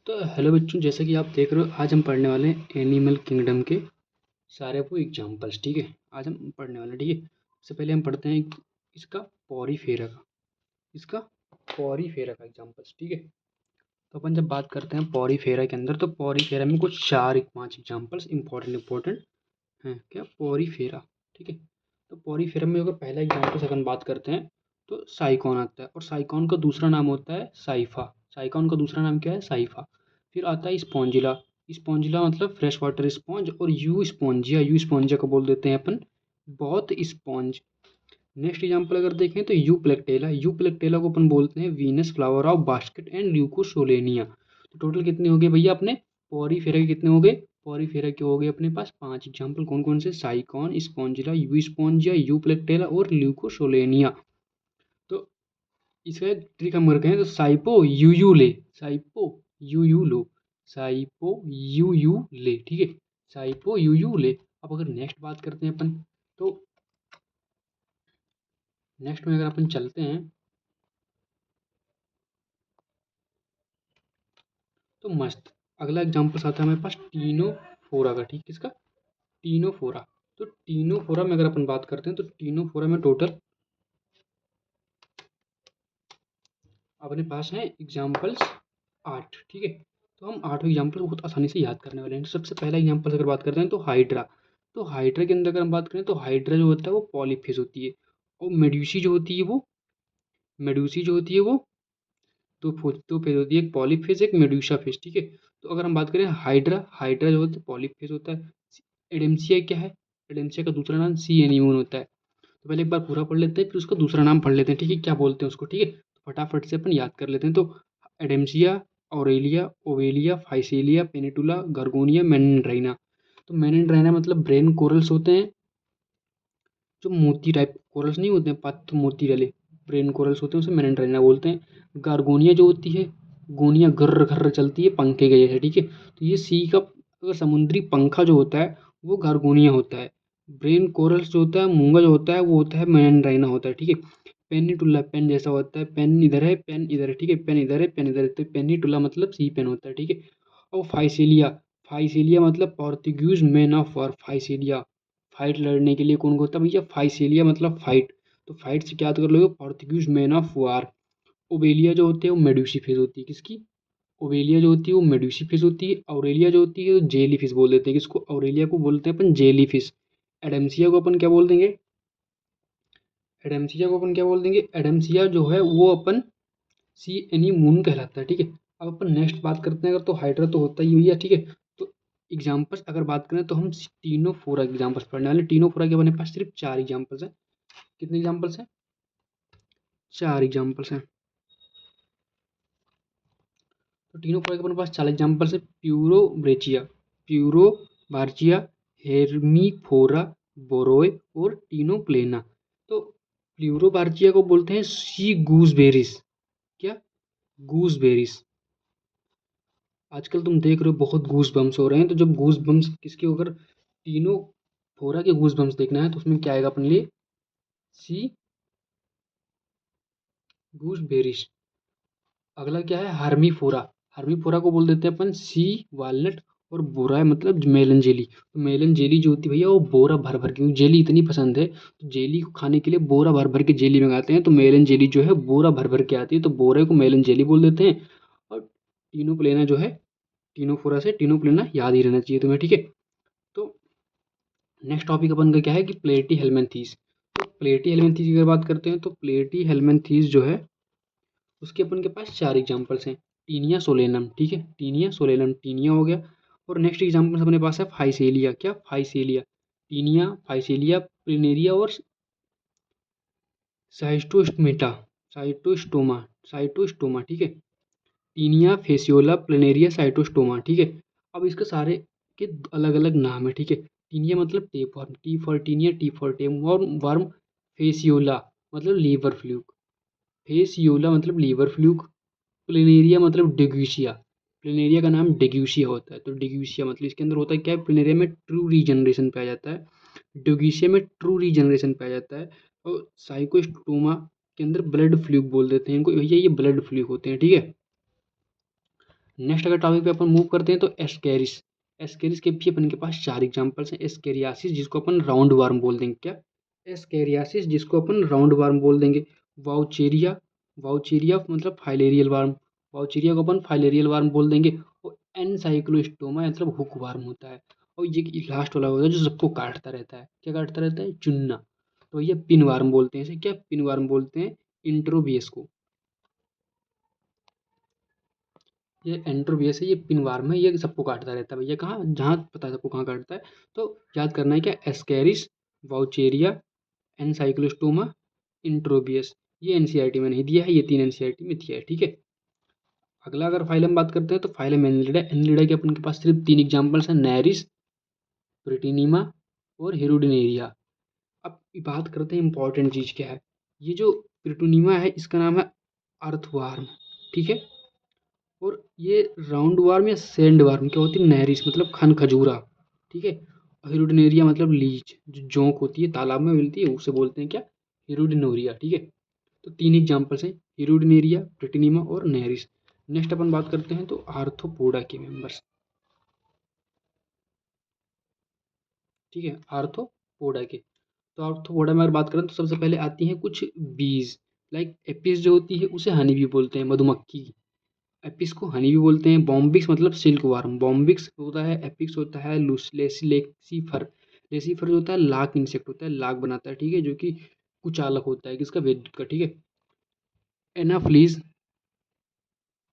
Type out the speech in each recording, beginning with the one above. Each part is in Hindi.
तो हेलो बच्चों, जैसा कि आप देख रहे हो आज हम पढ़ने वाले हैं एनिमल किंगडम के सारे वो एग्जाम्पल्स। ठीक है, आज हम पढ़ने वाले हैं। ठीक है, सबसे पहले हम पढ़ते हैं इसका पॉरीफेरा का इसका पॉरीफेरा का एग्जाम्पल्स। ठीक है, तो अपन जब बात करते हैं पॉरीफेरा के अंदर, तो पॉरीफेरा में कुछ 4 5 एग्जाम्पल्स इंपॉर्टेंट हैं। क्या पॉरीफेरा? ठीक है, तो पॉरीफेरा में अगर पहला एग्जाम्पल से अपन बात करते हैं तो साइकॉन आता है, और साइकॉन का दूसरा नाम होता है साइफा। साइकॉन का दूसरा नाम क्या है? साइफा। फिर आता है स्पॉन्जिला। स्पॉन्जिला मतलब फ्रेश वाटर स्पॉन्ज, और यू स्पॉन्जिया को बोल देते हैं अपन बहुत स्पॉन्ज। नेक्स्ट एग्जाम्पल अगर देखें तो यू प्लेक्टेला को अपन बोलते हैं Venus flower of basket and Leucosolenia. तो टोटल कितने हो गए भैया अपने पॉरीफेरा के? कितने हो गए पॉरीफेरा के? हो गए अपने पास 5 एग्जाम्पल। कौन कौन से? Sycon, Spongilla, Euspongia, Euplectella और ल्यूकोसोलेनिया। तो इसका एक ट्रिक हम करते हैं, तो साइपो यू यू लो साइपो यू ले। ठीक है, साइपो यू ले। अब अगर नेक्स्ट बात करते हैं अपन, तो नेक्स्ट में अगर अपन चलते हैं तो मस्त अगला एग्जाम्पल आता है हमारे पास टीनोफोरा का। ठीक, किसका? टीनोफोरा। तो टीनोफोरा में अगर अपन बात करते हैं तो टीनोफोरा में टोटल अपने पास हैं एग्जाम्पल्स 8। ठीक है, तो हम 8 एग्जाम्पल बहुत आसानी से याद करने वाले हैं। सबसे पहला एग्जाम्पल अगर बात करते हैं तो हाइड्रा। तो हाइड्रा के अंदर अगर हम बात करें तो हाइड्रा जो होता है वो पॉलीफेज होती है, और मेड्यूसी जो होती है वो मेड्यूसी जो होती है वो तो फेज होती है। एक पॉलीफेज एक मेड्यूसा फेज। ठीक है, तो अगर हम बात करें हाइड्रा, हाइड्रा जो होता है पॉलीफेज होता है। एडेम्सिया क्या है? एडेम्सिया का दूसरा नाम सी एनीमोन होता है। तो पहले एक बार पूरा पढ़ लेते हैं, फिर उसका दूसरा नाम पढ़ लेते हैं। ठीक है, क्या बोलते हैं उसको? ठीक है, तो फटाफट से अपन याद कर लेते हैं। तो एडेम्सिया, ऑरेलिया, ओवेलिया, फाइसेलिया, पेनिटुला, गर्गोनिया, मेनेंड्राइना। तो मेनेंड्राइना मतलब ब्रेन कोरल्स होते हैं, जो मोती टाइप कोरल्स नहीं होते हैं, पत्त मोती वाले ब्रेन कोरल्स होते हैं, उसे मेनेंड्राइना बोलते हैं। गार्गोनिया जो होती है, गोनिया गर्र गर्र चलती है पंखे के जैसे। ठीक है, तो ये सी का अगर समुद्री पंखा जो होता है वो गार्गोनिया होता है। ब्रेन कोरल्स जो होता है, मूंगा जो होता है, वो होता है मेनेंड्राइना होता है। ठीक है, पेनिटुला पेन जैसा होता है, पेन इधर है पेन इधर है। ठीक है, पेन इधर है पेन इधर है, तो पेनिटुला मतलब सी पेन होता है। ठीक है, और फाइसेलिया, फाइसेलिया मतलब Portuguese man of war. Physalia fight लड़ने के लिए कौन होता है भैया? फाइसेलिया मतलब फाइट। तो फाइट से क्या याद कर लोगे? Portuguese man of war. Obelia जो होती है वो मेड्यूसी फेज होती है। किसकी? ओबेलिया जो होती है वो मेड्यूसी फिश होती है। ऑरेलिया जो होती है वो जेली फिश बोल देते हैं। किसको? ऑरेलिया को बोलते हैं अपन जेली फिश। एडम्सिया को अपन क्या बोल देंगे? एडम्सिया को अपन क्या बोल देंगे? एडम्सिया जो है वो अपन सी एनी मून कहलाता है। ठीक है, अब अपन नेक्स्ट बात करते हैं। अगर तो हाइड्रा तो होता ही भैया। ठीक है, तो एग्जाम्पल्स अगर बात करें तो हम तीनों फोरा एग्जाम्पल्स पढ़ने वाले। तीनों फोरा के अपने पास सिर्फ 4 एग्जाम्पल्स हैं। कितने एग्जाम्पल्स हैं? 4 एग्जाम्पल्स हैं। तो तीनों फोरा के अपने पास 4 एग्जाम्पल्स है। प्यूरो बार्चिया, हेर्मीफोरा, बोरोय और टीनोप्लेना। तो प्यूरो बार्चिया को बोलते हैं सी गूसबेरीज। क्या? गूसबेरीज। आजकल तुम देख रहे हो बहुत गूस बम्स हो रहे हैं, तो जब गूस बम्स किसके, अगर तीनों फोरा के गूस बम्स देखना है तो उसमें क्या आएगा अपने लिए? सी गूसबेरीज। अगला क्या है? हार्मीफोरा। हार्मीफोरा को बोल देते हैं अपन सी वालनट, और बोरा है मतलब मेलन जेली। तो मेलन जेली जो होती है भैया वो बोरा भर भर के, क्योंकि जेली इतनी पसंद है तो जेली को खाने के लिए बोरा भर भर के जेली मंगाते हैं। तो मेलन जेली जो है बोरा भर भर के आती है, तो बोरे को मेलन जेली बोल देते हैं। और टीनोप्लेना जो है, टीनोफोरा से टीनोप्लेना याद ही रहना चाहिए तुम्हें। ठीक है, तो नेक्स्ट टॉपिक अपन का क्या है कि प्लेटी हेलमेंथीस। तो प्लेटी हेलमेंथीस की अगर बात करते हैं तो प्लेटी हेलमेंथीस जो है उसके अपन के पास 4 एग्जाम्पल्स हैं। Taenia solium. ठीक है, टीनिया सोलेनम, टीनिया हो गया। और नेक्स्ट एग्जाम्पल अपने पास है फाइसेलिया। क्या? फाइसेलिया, टीनिया, फाइसेलिया, प्लिनेरिया और साइस्टोस्मेटा, साइटोस्टोमा, साइटोस्टोमा। ठीक है, टीनिया, फेसियोला, प्लिनेरिया, साइटोस्टोमा। ठीक है, अब इसके सारे के अलग अलग नाम है। ठीक है, टीनिया मतलब tapeworm, T for Taenia, T for tapeworm worm. Fasciola मतलब लीवर फ्लूक, फेसियोला मतलब लीवर फ्लूक। प्लेनेरिया मतलब डिग्यूसिया, प्लेनेरिया का नाम डिग्यूसिया होता है। तो डिग्यूसिया मतलब इसके अंदर होता है क्या है? प्लेनेरिया में ट्रू रीजनरेशन पाया जाता है, डिग्यूसिया में ट्रू रीजनरेशन पाया जाता है। और साइकोस्टोमा के अंदर ब्लड फ्लूक बोल देते हैं इनको भैया, ये ब्लड फ्लूक होते हैं। ठीक है, नेक्स्ट अगर टॉपिक पे अपन मूव करते हैं तो एस्केरिस। एस्केरिस के भी अपन के पास 4 एग्जांपल्स हैं। एस्केरियासिस जिसको अपन राउंड वार्म बोल देंगे, क्या? एस्केरियासिस जिसको अपन राउंड वार्म बोल देंगे। वाउचेरिया, वाउचेरिया मतलब फाइलेरियल वार्म, वाउचेरिया को अपन फाइलेरियल वार्म बोल देंगे। और एनसाइक्लोस्टोमा मतलब हुक वार्म होता है। और ये लास्ट वाला होता है जो सबको काटता रहता है, क्या काटता रहता है? चुन्ना। तो ये पिन वार्म बोलते हैं, इसे क्या पिन वार्म बोलते हैं? इंट्रोबियस को। ये एंट्रोबियस है, ये पिनवार्म है, ये सबको काटता रहता है भैया। कहाँ? जहाँ पता है सबको कहाँ काटता है। तो याद करना है क्या? Ascaris, Wuchereria, Ancylostoma, Enterobius. ये एनसीईआरटी में नहीं दिया है, ये 3 एनसीईआरटी में दिया है, ठीक है। अगला अगर फाइलम बात करते हैं तो फाइलम एनिलिडा। एनिलिडा के अपन के पास सिर्फ 3 एग्जाम्पल्स हैं, नैरिस, ब्रिटिनिमा और हिरुडिनेरिया। अब बात करते हैं इंपॉर्टेंट चीज़ क्या है। ये जो ब्रिटुनिमा है इसका नाम है अर्थवार्म, ठीक है। और ये राउंड वार्म या सैंड वार्म क्या होती है? नहरिस मतलब खन खजूरा, ठीक है। हिरुडिनेरिया मतलब लीच, जो जोंक होती है तालाब में मिलती है, उसे बोलते हैं क्या? हिरुडिनोरिया, ठीक है। तो 3 एग्जाम्पल्स हैं, हिरुडिनेरिया, प्लेटिनिमा और नहरिस। नेक्स्ट अपन बात करते हैं तो आर्थ्रोपोडा के मेंबर्स, ठीक है, आर्थ्रोपोडा के। तो आर्थ्रोपोडा में अगर बात करें तो सबसे पहले आती हैं कुछ बीज, लाइक एपिस जो होती है उसे हनी भी बोलते हैं, मधुमक्खी। एपिस को हनी भी बोलते हैं। बॉम्बिक्स मतलब सिल्क वार्म, बॉम्बिक्स होता है। एपिक्स होता है लेसीफर। लेसीफर जो होता है लाक इंसेक्ट होता है, लाक बनाता है, ठीक है, जो कि कुचालक होता है किसका? विद्युत का, ठीक है। एनाफ्लीज,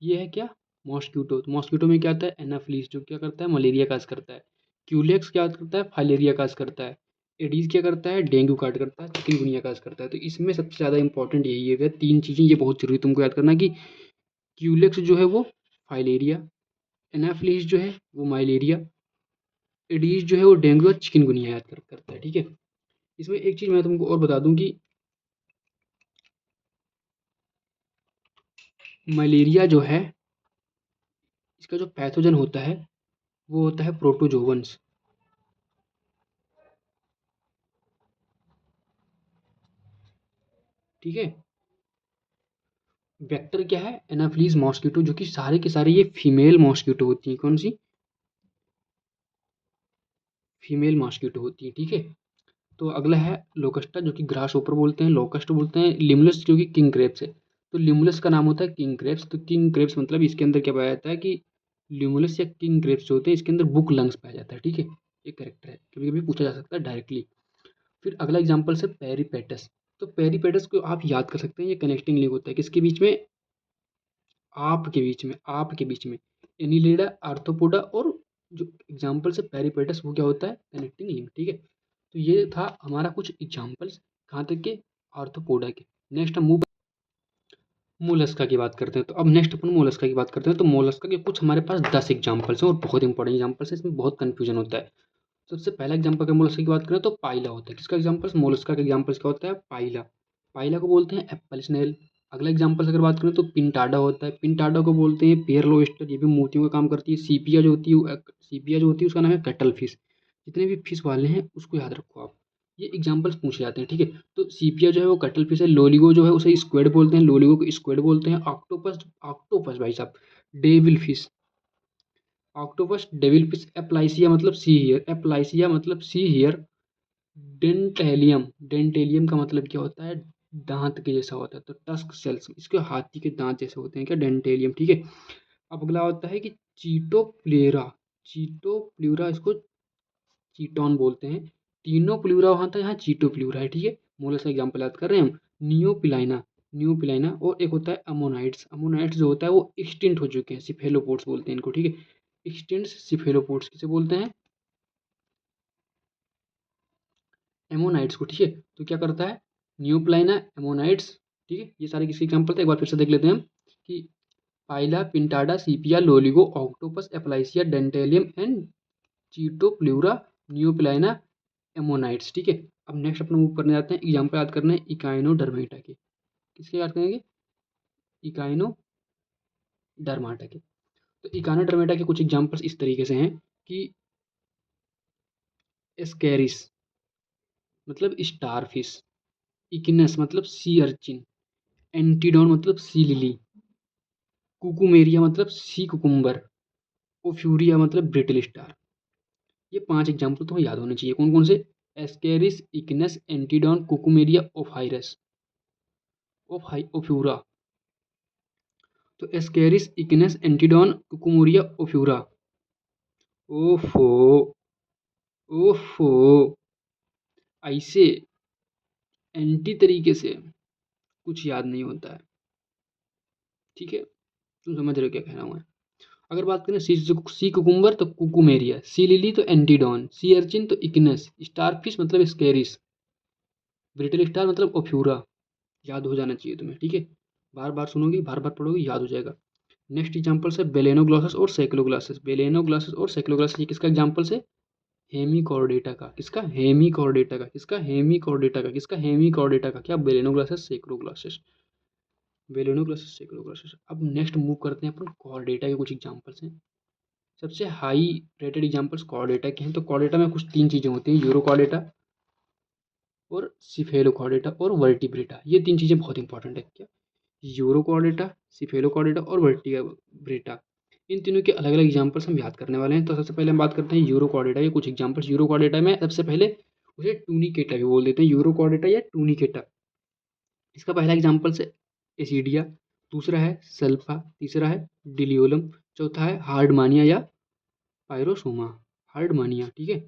ये है क्या? मॉस्क्यूटो। तो मॉस्क्यूटो में क्या आता है? एनाफ्लीज, जो क्या करता है? मलेरिया काज करता है। क्यूलेक्स क्या करता है? फाइलेरिया काज करता है। एडीज क्या करता है? डेंगू काट करता है, चिकनगुनिया काज करता है। तो इसमें सबसे ज़्यादा इंपॉर्टेंट यही है, 3 चीज़ें ये बहुत जरूरी तुमको याद करना कि क्यूलेक्स जो है वो फाइलेरिया, एनाफ्लीज जो है वो माइलेरिया, एडीज जो है वो डेंगू और चिकनगुनिया याद करता है, ठीक है। इसमें एक चीज़ मैं तुमको और बता दूं कि मलेरिया जो है इसका जो पैथोजन होता है वो होता है प्रोटोजोवंस, ठीक है। वेक्टर क्या है? एनाफ्लीज मॉस्किटो, जो कि सारे के सारे ये फीमेल मॉस्किटो होती हैं। कौन सी? फीमेल मॉस्किटो होती है, ठीक है। तो अगला है लोकस्टा, जो कि ग्रास ऊपर बोलते हैं, लोकस्ट बोलते हैं। लिमुलस जो कि किंग क्रेप्स है। तो लिमुलस का नाम होता है किंग क्रेप्स। तो किंग क्रेप्स मतलब इसके अंदर क्या पाया जाता है कि लिमुलस या किंग क्रेप्स जो होते हैं इसके अंदर बुक लंग्स पाया जाता है, ठीक है। ये करेक्टर है, कभी कभी पूछा जा सकता है डायरेक्टली। फिर अगला एग्जाम्पल है पेरीपेटस। तो पेरीपेटस को आप याद कर सकते हैं, ये कनेक्टिंग लिंक होता है किसके बीच में? आपके बीच में एनिलिडा, आर्थ्रोपोडा और जो एग्जाम्पल से पेरीपेटस वो क्या होता है? कनेक्टिंग लिंक, ठीक है। तो ये था हमारा कुछ एग्जाम्पल्स कहाँ तक के? आर्थ्रोपोडा के। नेक्स्ट हम मूव मोलस्का की बात करते हैं। तो अब नेक्स्ट अपन मोलस्का की बात करते हैं। तो मोलस्का के कुछ हमारे पास 10 एग्जाम्पल्स हैं और बहुत इंपॉर्टेंट एग्जाम्पल्स हैं, इसमें बहुत कन्फ्यूजन होता है। तो सबसे पहला एग्जाम्पल अगर मोलस्का की बात करें तो पाइला होता है। किसका एग्जाम्पल्स? मोलस्का का एग्जाम्पल्स क्या होता है? पाइला। पाइला को बोलते हैं एप्पल स्नेल। अगला एग्जाम्पल्स अगर बात करें तो पिंटाडा होता है। पिंटाडा को बोलते हैं पेयर लोएस्टर, ये भी मोतियों का काम करती है। सीपिया जो होती है, सीपिया जो होती है उसका नाम है कटल फिश। जितने भी फिश वाले हैं उसको याद रखो आप, ये एग्जाम्पल्स पूछे जाते हैं, ठीक है। तो सीपिया जो है वो कटल फिश है। लोलिगो जो है उसे स्क्वेड बोलते हैं, लोलिगो को स्क्वेड बोलते हैं। ऑक्टोपस, ऑक्टोपस भाई साहब devil fish, octopus devil fish. Aplysia मतलब सी हियर, एप्लाइसिया मतलब सी हियर। डेंटेलियम, डेंटेलियम का मतलब क्या होता है? दांत के जैसा होता है। तो टस्क सेल्स इसके हाथी के दांत जैसे होते हैं, क्या? डेंटेलियम, ठीक है। अब अगला होता है कि चीटोप्लेरा। चीटोप्ल्यूरा इसको चीटोन बोलते हैं। तीनों प्ल्यूरा वहाँ था, यहाँ चीटोप्ल्यूरा है, ठीक है। मोलस का एग्जाम्पल याद कर रहे हैं हम। नियोपिलाइना, नियोपिलाइना। और एक होता है अमोनाइट्स। अमोनाइट्स जो होता है वो एक्सटिंक्ट हो चुके हैं, सिफेलोपोड्स बोलते हैं इनको, ठीक है। एक्सटिंक्ट सिफेलोपोड्स किसे बोलते हैं? एमोनाइट्स को, ठीक है। तो क्या करता है? न्यूप्लाइना, एमोनाइट्स, ठीक है। ये सारे किसके एग्जाम्पल थे? एक बार फिर से देख लेते हैं हम कि पाइला, पिंटाडा, सीपिया, लोलिगो, ऑक्टोपस, एप्लाइसिया, डेंटेलियम एंड चीटोप्ल्यूरा, न्यूप्लाइना, एमोनाइट्स, ठीक है। अब नेक्स्ट अपन मूव करने जाते हैं, एग्जाम्पल याद करने हैं इकाइनोडर्मेटा के। किसके याद करेंगे? इकाइनोडर्माटा के। तो इकाइनोडर्मेटा के कुछ एग्जाम्पल्स इस तरीके से हैं कि एस्केरिस मतलब स्टार फिश, इकिनस मतलब सी अर्चिन, एंटीडोन मतलब सी लिली, कुकुमेरिया मतलब सी कुकुम्बर, ओफ्यूरिया मतलब ब्रिटल स्टार। ये 5 एग्जाम्पल तुम्हें याद होने चाहिए। कौन कौन से? Asterias, Echinus, Antedon, Cucumaria, Ophiura, Ophiura. तो Asterias, Echinus, Antedon, Cucumaria, Ophiura. ओफो, ओफो, ऐसे एंटी तरीके से कुछ याद नहीं होता है, ठीक है? तुम समझ रहे हो क्या कहना हुआ है? अगर बात करें सी कुकुम्बर तो कुकुमेरिया, सी लिली तो एंटीडॉन, सी अर्चिन तो इग्नस, स्टारफिश मतलब स्केरिस, ब्रिटल स्टार मतलब ओफ्यूरा। याद हो जाना चाहिए तुम्हें, ठीक है? बार बार सुनोगे, बार बार पढ़ोगे, याद हो जाएगा। नेक्स्ट एग्जाम्पल है बेलेनोग्लॉसस और सेक्लोग्लासेस। बेलेनोग्लॉसस और सेक्लोग्लासेस ये किसका एग्जाम्पल है? हेमीकॉर्डेटा का। किसका? हेमीकॉर्डेटा का। किसका? हेमीकॉर्डेटा का। किसका? हेमीकॉर्डेटा का। क्या? बेलेनोग्लॉसस, सेक्लोग्लासेस। बेलेनोग्लॉसस, सेक्लोग्लासेस। अब नेक्स्ट मूव करते हैं अपन कॉर्डेटा के कुछ एग्जाम्पल्स हैं। सबसे हाई रेटेड एग्जाम्पल्स कॉर्डेटा के हैं। तो कॉर्डेटा में कुछ 3 चीज़ें होती हैं, यूरोकॉर्डेटा और सिफेलोकॉर्डेटा और वर्टिब्रेटा। ये 3 चीज़ें बहुत इंपॉर्टेंट है। क्या? यूरोकॉर्डेटा, सिफेलोकॉर्डेटा और वर्टिब्रेटा। इन तीनों के अलग अलग एग्जाम्पल्स हम याद करने वाले हैं। तो सबसे पहले हम बात करते हैं यूरोकॉर्डेटा के कुछ एग्जाम्पल्स। यूरोकॉर्डेटा में सबसे पहले उसे टूनिकेटा भी बोल देते हैं, यूरोकॉर्डेटा या टूनिकेटा। इसका पहला एग्जाम्पल है एसिडिया, दूसरा है सल्फा, तीसरा है डिलियोलम, चौथा है हार्डमानिया या पायरोसोमा। हार्डमानिया, ठीक है?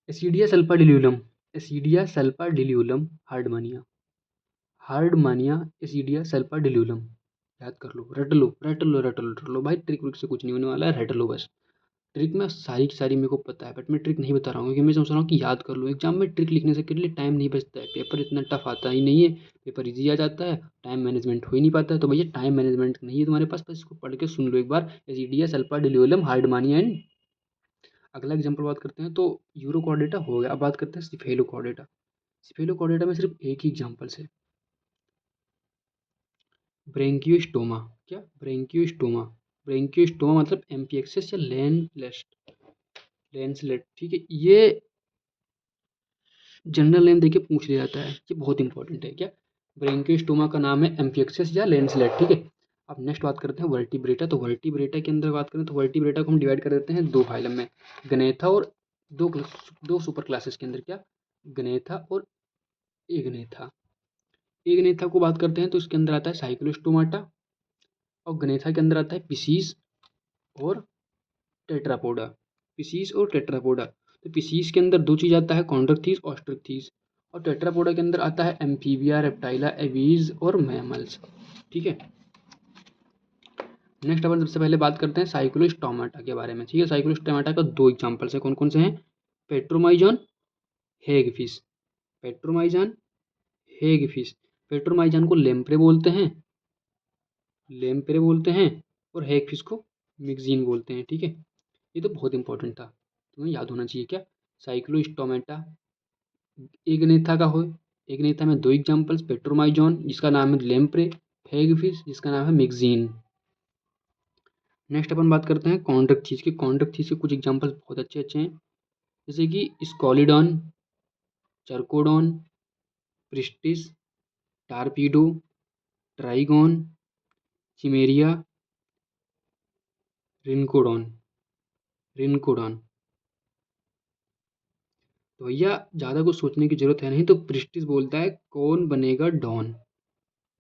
एसिडिया सल्फा डिलियोलम, एसिडिया सल्फा डिलियोलम, हार्डमानिया। हार्डमानिया, एसिडिया सल्फा डिलियोलम। याद कर लो, रट लो, रट लो, रट लो, रट लो भाई। ट्रिक विक से कुछ नहीं होने वाला है, रट लो बस। ट्रिक में सारी की सारी मेरे को पता है, बट मैं ट्रिक नहीं बता रहा हूँ क्योंकि मैं सोच रहा हूँ कि याद कर लो। एग्जाम में ट्रिक लिखने से के लिए टाइम नहीं बचता है, पेपर इतना टफ आता ही नहीं है, पेपर इजी आ जाता है, टाइम मैनेजमेंट हो ही नहीं पाता है। तो भैया टाइम मैनेजमेंट नहीं है तुम्हारे पास, बस इसको पढ़ के सुन लो एक बार। एसिडिया सल्फा डिलियोलम, हार्डमानिया एंड। अगला एग्जाम्पल बात करते हैं तो यूरोकॉर्डेटा हो गया। अब बात करते हैं सिफेलोकॉर्डेटा। सिफेलोकॉर्डेटा में सिर्फ एक ही एग्जाम्पल्स है, ब्रेंकियोस्टोमा। क्या? ब्रेंकियोस्टोमा। ब्रेंकियोस्टोमा मतलब एम्पियक्सिस या लेंसलेट, ठीक है? ये जनरल नेम देके पूछ लिया जाता है, ये बहुत इंपॉर्टेंट है। क्या? ब्रेंकियोस्टोमा का नाम है एम्पियक्सिस या लेंसलेट, ठीक है? अब नेक्स्ट बात करते हैं वर्टिब्रेटा। तो वर्टिब्रेटा के अंदर बात करें तो वर्टिब्रेटा को हम डिवाइड कर देते हैं 2 फाइलम में, गनेथा और दो सुपर क्लासेस के अंदर। क्या? गनेथा और एगनेथा। एगनेथा को बात करते हैं तो इसके अंदर आता है साइक्लोस्टोमाटा, और गनेथा के अंदर आता है पिसीज और टेट्रापोडा। पिसीज और टेट्रापोडा। तो पिसीज के अंदर 2 चीज़ आता है, कॉन्ड्रक्थीस, ऑस्ट्रक्थीस, और टेट्रापोडा के अंदर आता है एम्फीबिया, रेप्टाइला, एवीज और मैमल्स, ठीक है? नेक्स्ट अपन सबसे पहले बात करते हैं साइक्लोस्टोमाटा के बारे में, ठीक है? साइक्लोस्टोमाटा का 2 एग्जाम्पल्स हैं। कौन कौन से हैं? पेट्रोमाइजॉन, हेगफिश। पेट्रोमाइजॉन, हेगफिश। पेट्रोमाइजॉन को लेम्प्रे बोलते हैं, लेम्प्रे बोलते हैं, और हेगफिश को मिक्जीन बोलते हैं, ठीक है? ये तो बहुत इंपॉर्टेंट था, तुम्हें याद होना चाहिए। क्या? साइक्लोस्टोमेटा एक नेथा का हो, एक नेथा में 2 एग्जाम्पल्स, पेट्रोमाइजॉन जिसका नाम है लेम्प्रे, हेगफिश जिसका नाम है मिक्जीन। नेक्स्ट अपन बात करते हैं कॉन्ड्रक्थीस के। कॉन्ड्रक्थीस के कुछ एग्जाम्पल्स बहुत अच्छे अच्छे हैं, जैसे कि Scoliodon, Carcharodon, Pristis, torpedo, trigon, चिमेरिया, रिनकोडॉन। रिनकोडॉन। तो भैया ज़्यादा कुछ सोचने की जरूरत है नहीं, तो प्रिस्टिस बोलता है कौन बनेगा डॉन।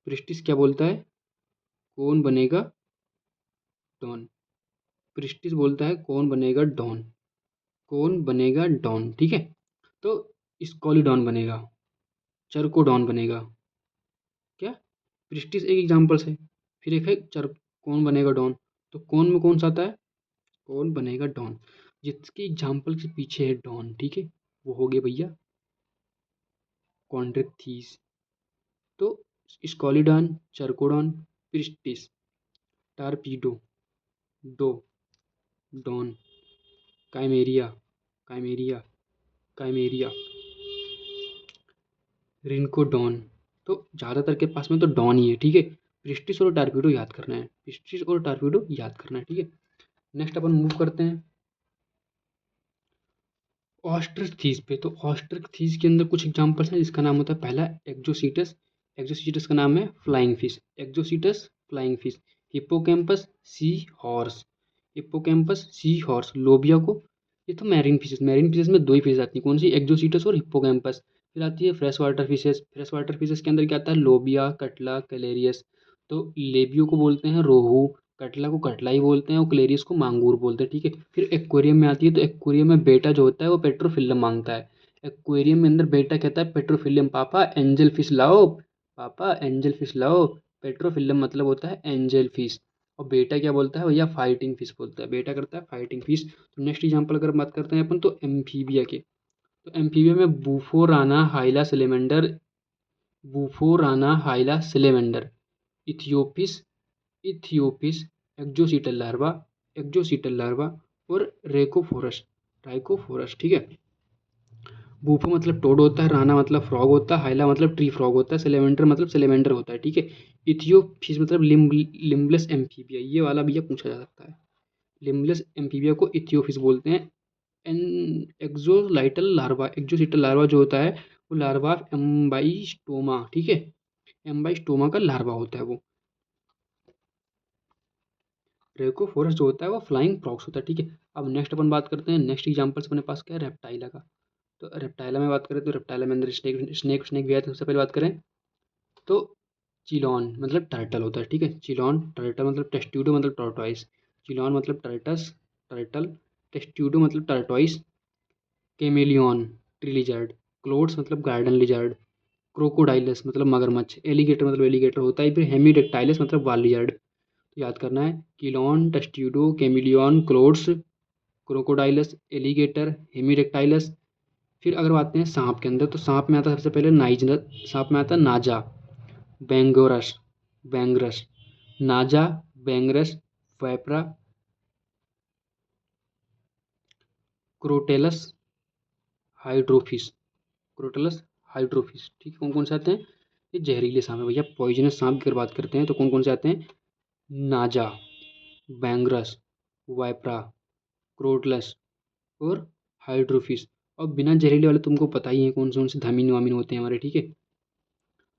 प्रिस्टिस क्या बोलता है? कौन बनेगा डॉन। प्रिस्टिस बोलता है कौन बनेगा डॉन, कौन बनेगा डॉन, ठीक है? तो स्कॉलिडॉन बनेगा, चरकोडॉन बनेगा। क्या? प्रिस्टिस एक एग्जाम्पल है, फिर एक है चर कौन बनेगा डॉन। तो कौन में कौन सा आता है? कौन बनेगा डॉन, जिसके एग्जाम्पल के पीछे है डॉन, ठीक है? वो हो गया भैया कॉन्ड्रक्थीस। तो स्कॉलिडॉन, चरकोडॉन, प्रिस्टिस, टारपीडो, डो, डॉन, काइमेरिया, काइमेरिया, काइमेरिया, रिनकोडॉन। तो ज़्यादातर के पास में तो डॉन ही है, ठीक है? प्रिस्टिस और टारपीडो याद करना है, प्रिस्टिस और टारपीडो याद करना है, ठीक है? नेक्स्ट अपन मूव करते हैं ऑस्ट्रिच पे। तो ऑस्ट्रिच के अंदर कुछ एग्जांपल्स हैं, जिसका नाम होता है पहला एक्जोसीटस। एक्जोसीटस का नाम है flying fish. Exocoetus flying fish. Hippocampus sea horse, Hippocampus sea horse. लोबिया को, ये तो मैरीन फिशेस में दो ही फिश आती हैं, कौन सी, एक्जोसीटस और हिप्पोकैम्पस। फिर आती है fresh water fishes, fresh water fishes के अंदर क्या आता है, लोबिया, कटला, कैलेरियस। तो लेबियो को बोलते हैं रोहू, कटला को कटला ही बोलते हैं और क्लेरियस को मांगूर बोलते हैं, ठीक है। फिर एक्वेरियम में आती है, तो एक्वेरियम में बेटा जो होता है वो पेट्रोफिल्म मांगता है। एक्वेरियम में अंदर बेटा कहता है पेट्रोफिल्म, पापा एंजल फिश लाओ, पापा एंजल फिश लाओ। पेट्रोफिल्म मतलब होता है एंजल फिश। और बेटा क्या बोलता है भैया, फाइटिंग फिश बोलता है, बेटा करता है फाइटिंग फिश। तो नेक्स्ट एग्जाम्पल अगर बात करते हैं अपन तो एम्फीबिया के, तो एम्फीबिया में बूफोराना हाइला सिलेमेंडर, बूफोराना हाइला सिलेमेंडर, इथियोपिस, इथियोपिस, एक्जोसीटल लार्वा, एक्जोसीटल लार्वा और रेकोफोरस, राइकोफोरस, ठीक है। बूफो मतलब टोड होता है, राना मतलब फ्रॉग होता है, हाइला मतलब ट्री फ्रॉग होता है, सेलेमेंडर मतलब सेलेमेंडर होता है, ठीक है। इथियोपिस मतलब लिम्बलेस एम्फीबिया, ये वाला भी पूछा जा सकता है। लिम्बलेस एम्फीबिया को इथियोपिस बोलते हैं। एन एक्सोलाइटल लार्वा, एक्सोसीटल लार्वा जो होता है वो लार्वा ऑफ एम्बाइस्टोमा, ठीक है, एम्बाइस्टोमा का लार्वा होता है वो। रेकोफोरस जो होता है वो फ्लाइंग फ्रॉग्स होता है, ठीक है। अब नेक्स्ट अपन बात करते हैं, नेक्स्ट एग्जाम्पल्स अपने पास क्या है, रेप्टाइला का। तो रेप्टाइला में बात करें तो रेप्टाइला में अंदर स्नेक स्नेक स्नेक भी आया था। सबसे पहले बात करें तो चिलॉन मतलब टर्टल होता है, ठीक है। चिलॉन टर्टल मतलब टेस्ट्यूडो मतलब टर्टवाइस, चिलॉन मतलब टर्टस टर्टल, टेस्ट्यूडो मतलब टर्टवाइस, केमेलियन ट्री लिजर्ड, क्लोड्स मतलब गार्डन लिजर्ड, क्रोकोडाइलस मतलब मगरमच्छ, एलिगेटर मतलब एलिगेटर होता है, फिर हेमीडेक्टाइलस मतलब वाल लिजर्ड। तो याद करना है, किलॉन, testudo, chameleon, clouds, Crocodylus, alligator, हेमीरेक्टाइलस। फिर अगर आते हैं सांप के अंदर, तो सांप में आता है सबसे पहले नाइजर, सांप में आता है नाजा, बेंगोरस, बैंगरस, नाजा, बैंगरस, वैपरा, क्रोटेलस, हाइड्रोफिस, क्रोटेलस, हाइड्रोफिस, ठीक है। कौन कौन से आते हैं, ये जहरीले सांप है भैया। पॉइजनस सांप की अगर बात करते हैं तो कौन कौन से आते हैं, नाजा, बैंगरस, वाइपरा, क्रोटलस और हाइड्रोफिस। और बिना जहरीले वाले तुमको पता ही है कौन से धामीन वामीन होते हैं हमारे, ठीक है।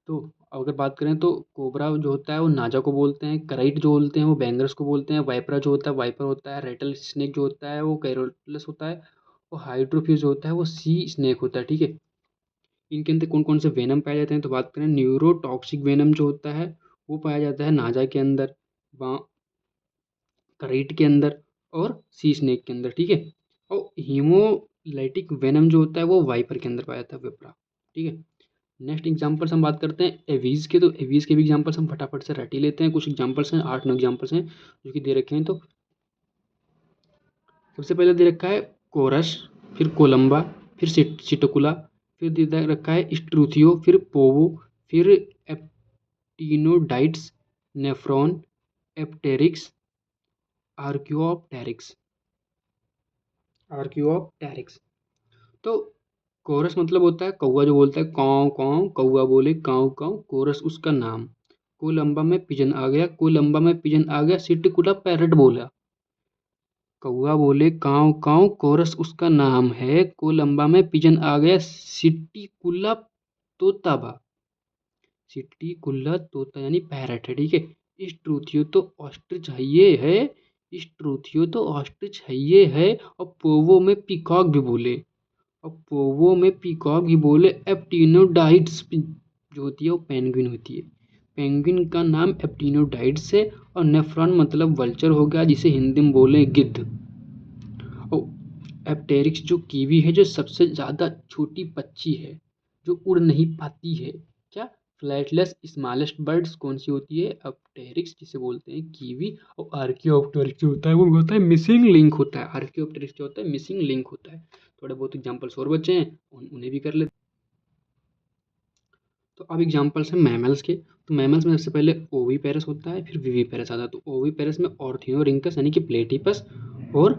तो अगर बात करें तो कोबरा जो होता है वो नाजा को बोलते हैं, कराइट जो बोलते हैं वो बैंगरस को बोलते हैं, वाइपरा जो होता है वाइपर होता है, रेटल स्नेक जो होता है वो कैरोटलस होता है, और हाइड्रोफिस जो होता है वो सी स्नेक होता है, ठीक है। इनके अंदर कौन कौन से वेनम पाए जाते हैं, तो बात करें न्यूरोटॉक्सिक वेनम जो होता है वो पाया जाता है नाजा के अंदर, कराइट के अंदर और सी स्नेक के अंदर, ठीक है। और हीमोलाइटिक वेनम जो होता है वो वाइपर के अंदर पाया जाता है, विप्रा, ठीक है। नेक्स्ट एग्जाम्पल्स हम बात करते हैं एवीज के, तो एवीज के भी एग्जाम्पल्स हम फटाफट से रट ही लेते हैं। कुछ एग्जाम्पल्स हैं, 8-9 एग्जाम्पल्स हैं जो कि दे रखे हैं। तो सबसे पहले दे रखा है कोरस, फिर कोलंबा, फिर सिटोकुला, फिर दे रखा है स्ट्रूथियो, फिर पोवो, फिर एप्टिनोडाइट्स, नेफ्रॉन, एप्टेरिक्स, आर्क्योप्टेरिक्स, आर्क्योप्टेरिक्स। तो कोरस मतलब होता है कौवा जो बोलता है काँव काँव, कौवा बोले काँव काँव, कोरस उसका नाम। कोलंबा में पिजन आ गया, कोलंबा में पिजन आ गया, सिटिकुला पैरट बोला, कौवा बोले काँव काँव, कोरस उसका नाम है, कोलंबा में पिजन आ गया, सिटिकुला तोताबा, सिटिकुला तोता यानी पैरट है, ठीक है। स्ट्रूथियो तो ऑस्ट्रिच है ये है, स्ट्रूथियो तो ऑस्ट्रिच है ये है, और पोवो में पीकॉक भी बोले, और पोवो में पीकॉक भी बोले। एप्टिनोडाइट्स जो होती है वो पेंगुइन होती है, पेंगुइन का नाम एप्टिनोडाइट्स है। और नेफ्रॉन मतलब वल्चर हो गया, जिसे हिंदी में बोले गिद्ध। और एप्टेरिक्स जो कीवी है, जो सबसे ज़्यादा छोटी पक्षी है जो उड़ नहीं पाती है, क्या, फ्लैटलेस स्मॉलेस्ट बर्ड्स कौन सी होती है, एप्टेरिक्स, जिसे बोलते हैं कीवी। और आर्कियोप्टेरिक्स जो होता है वो होता है मिसिंग लिंक होता है, आर्कियोप्टेरिक्स जो होता है मिसिंग लिंक होता है। थोड़े बहुत एग्जाम्पल्स और बचे हैं, उन्हें भी कर लेते। तो अब एग्जाम्पल्स हैं मैमल्स के। तो मैमल्स में सबसे पहले ओवीपेरस होता है, फिर विवीपेरस आता है। तो ओवीपेरस में ऑर्थियोरिंकस यानी कि प्लेटिपस, और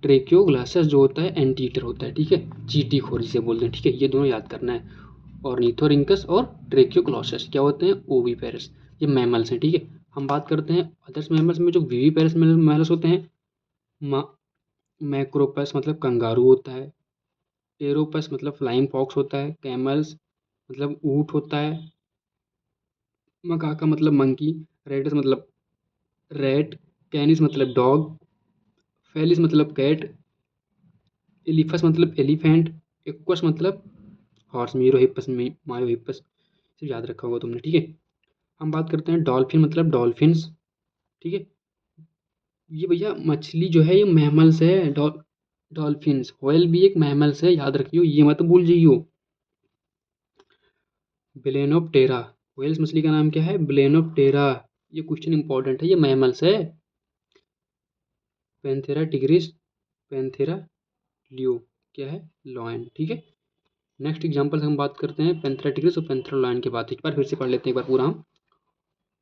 ट्रेक्योग्लासस जो होता है एंटीटर होता है, ठीक है, चीटी खोर जिसे बोलते हैं, ठीक है। ये दोनों याद करना है, ऑर्निथोरिंकस और ट्रेक्योग्लासस क्या होते हैं, ओवीपेरस, ये मैमल्स हैं, ठीक है। हम बात करते हैं अदर्स मैमल्स में, जो विवीपेरस मैमल्स होते हैं। मैक्रोपस मतलब कंगारू होता है, टेरोपस मतलब फ्लाइंग फॉक्स होता है, कैमल्स मतलब ऊँट होता है, मकाका मतलब मंकी, रेडस मतलब रैट, कैनिस मतलब डॉग, फेलिस मतलब कैट, एलिफस मतलब एलिफेंट, एक्वस मतलब हॉर्स, मीरो हिप्पस में मायो हिप्पस, सिर्फ याद रखा होगा तुमने, ठीक है। हम बात करते हैं डॉल्फिन मतलब डॉल्फिन्स, ठीक है। ये भैया मछली जो है ये मैमल्स है, डॉल्फिन्स। व्हेल भी एक मैमल्स है, याद रखियो, ये मत भूल जाइयो। ब्लेनोप्टेरा, व्हेल्स मछली का नाम क्या है? ब्लेनोप्टेरा। ये क्वेश्चन इंपॉर्टेंट है, ये मैमल्स है। पैंथेरा टिग्रिस, पैंथेरा लियो, क्या है? लॉयन, ठीक है। नेक्स्ट एग्जांपल हम बात करते हैं पैंथेरा टिग्रिस और पैंथेरा लॉयन के बाद, एक बार फिर से पढ़ लेते हैं एक बार पूरा हम।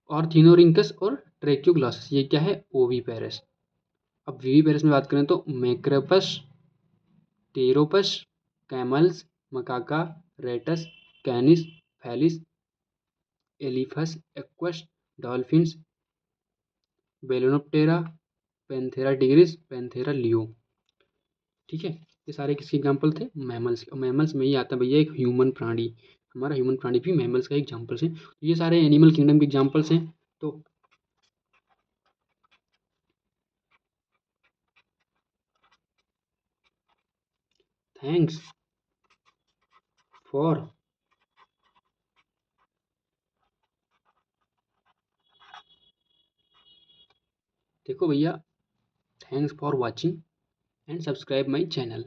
ऑर्थिनोरिंकस और ट्रेक्योग्लासस, ये क्या है? ओवीपेरस। अब वीवीपेरस में बात करें तो Macropus, Pteropus, Camelus, Macaca, Rattus, Canis, Felis, Elephas, Equus, dolphins, Balaenoptera, Panthera tigris, Panthera leo, ठीक है। ये सारे किसके एग्जाम्पल थे? मैमल्स। और मैमल्स में ही आता है भैया एक ह्यूमन प्राणी, हमारा ह्यूमन प्राणी भी मैमल्स का एग्जाम्पल्स हैं। तो ये सारे एनिमल किंगडम के एग्जाम्पल्स हैं। तो थैंक्स फॉर, देखो भैया, thanks for watching and subscribe my channel.